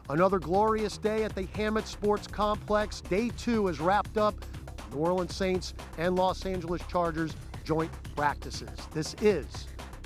Another glorious day at the Hammett Sports Complex. Day 2 is wrapped up. New Orleans Saints and Los Angeles Chargers joint practices. This is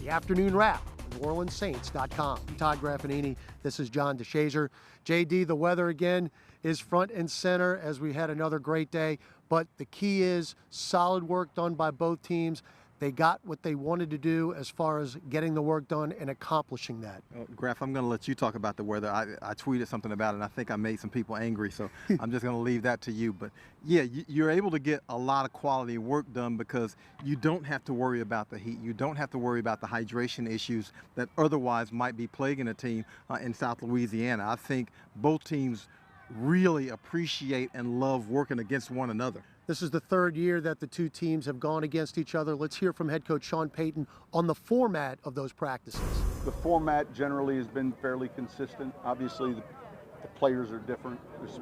the afternoon wrap on NewOrleansSaints.com. I'm Todd Graffagnini. This is John DeShazier. JD, the weather again is front and center as we had another great day. But the key is solid work done by both teams. They got what they wanted to do as far as getting the work done and accomplishing that. Graf, I'm going to let you talk about the weather. I tweeted something about it, and I think I made some people angry, so I'm just going to leave that to you. But, yeah, you're able to get a lot of quality work done because you don't have to worry about the heat. You don't have to worry about the hydration issues that otherwise might be plaguing a team in South Louisiana. I think both teams really appreciate and love working against one another. This is the third year that the two teams have gone against each other. Let's hear from head coach Sean Payton on the format of those practices. The format generally has been fairly consistent. Obviously, the players are different. There's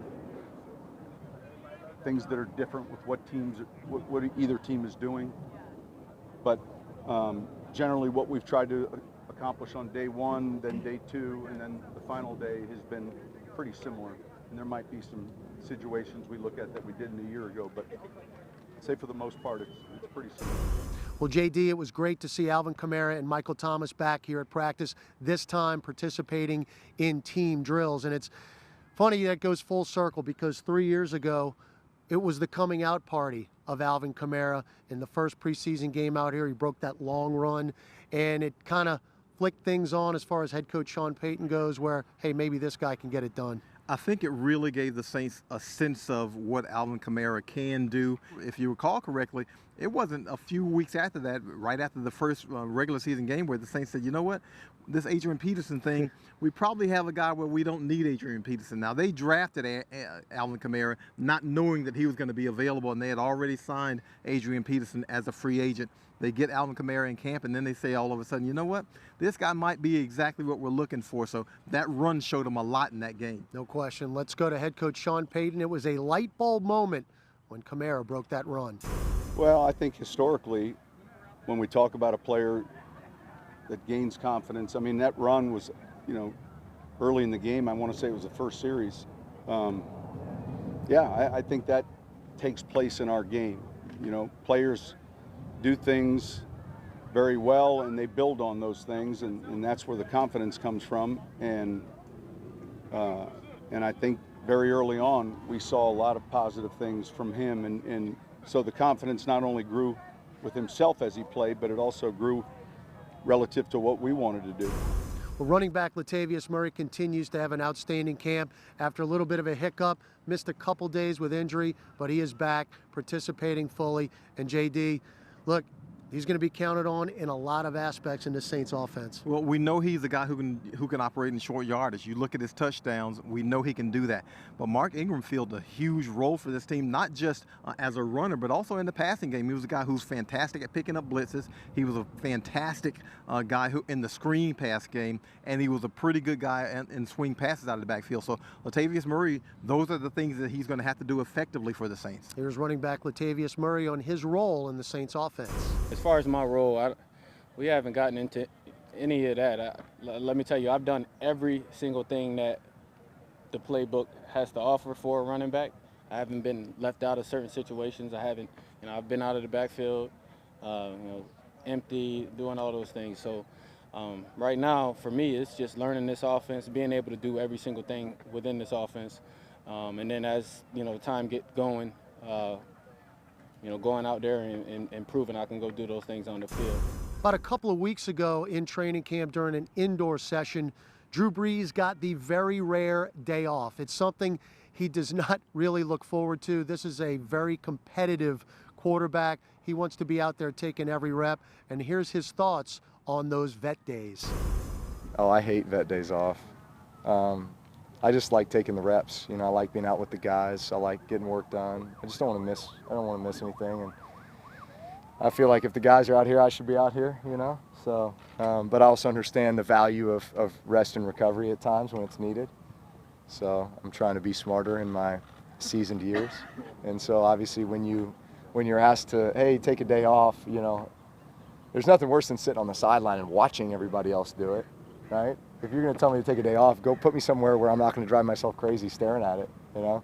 things that are different with what either team is doing. But generally what we've tried to accomplish on day 1, then day 2, and then the final day has been pretty similar. And there might be some situations we look at that we didn't a year ago, but I'd say for the most part, it's pretty similar. Well, JD, it was great to see Alvin Kamara and Michael Thomas back here at practice, this time participating in team drills. And it's funny that goes full circle because 3 years ago, it was the coming out party of Alvin Kamara. In the first preseason game out here, he broke that long run, and it kind of flicked things on as far as head coach Sean Payton goes, where, hey, maybe this guy can get it done. I think it really gave the Saints a sense of what Alvin Kamara can do. If you recall correctly, it wasn't a few weeks after that, right after the first regular season game, where the Saints said, you know what, this Adrian Peterson thing, we probably have a guy where we don't need Adrian Peterson. Now, they drafted Alvin Kamara not knowing that he was going to be available, and they had already signed Adrian Peterson as a free agent. They get Alvin Kamara in camp, and then they say all of a sudden, you know what, this guy might be exactly what we're looking for. So that run showed him a lot in that game. No question. Let's go to head coach Sean Payton. It was a light bulb moment when Kamara broke that run. Well, I think historically, when we talk about a player that gains confidence, I mean, that run was, early in the game. I want to say it was the first series. I think that takes place in our game. Players do things very well and they build on those things, and that's where the confidence comes from. And I think very early on we saw a lot of positive things from him, and so the confidence not only grew with himself as he played, but it also grew relative to what we wanted to do. Well, running back Latavius Murray continues to have an outstanding camp after a little bit of a hiccup, missed a couple days with injury, but he is back participating fully. And JD, look, he's going to be counted on in a lot of aspects in the Saints offense. Well, we know he's a guy who can operate in short yardage. You look at his touchdowns, we know he can do that. But Mark Ingram filled a huge role for this team, not just as a runner, but also in the passing game. He was a guy who's fantastic at picking up blitzes. He was a fantastic guy who in the screen pass game, and he was a pretty good guy in swing passes out of the backfield. So Latavius Murray, those are the things that he's going to have to do effectively for the Saints. Here's running back Latavius Murray on his role in the Saints offense. As far as my role, we haven't gotten into any of that. Let me tell you, I've done every single thing that the playbook has to offer for a running back. I haven't been left out of certain situations. I've been out of the backfield, empty, doing all those things. So right now, for me, it's just learning this offense, being able to do every single thing within this offense. And then as, time get going, going out there and proving I can go do those things on the field. About a couple of weeks ago in training camp during an indoor session, Drew Brees got the very rare day off. It's something he does not really look forward to. This is a very competitive quarterback. He wants to be out there taking every rep, and here's his thoughts on those vet days. Oh, I hate vet days off. I just like taking the reps. I like being out with the guys. I like getting work done. I just don't want to miss. I don't want to miss anything. And I feel like if the guys are out here, I should be out here. So, but I also understand the value of rest and recovery at times when it's needed. So I'm trying to be smarter in my seasoned years. And so obviously when you're asked to, hey, take a day off, there's nothing worse than sitting on the sideline and watching everybody else do it, right? If you're going to tell me to take a day off, go put me somewhere where I'm not going to drive myself crazy staring at it, you know?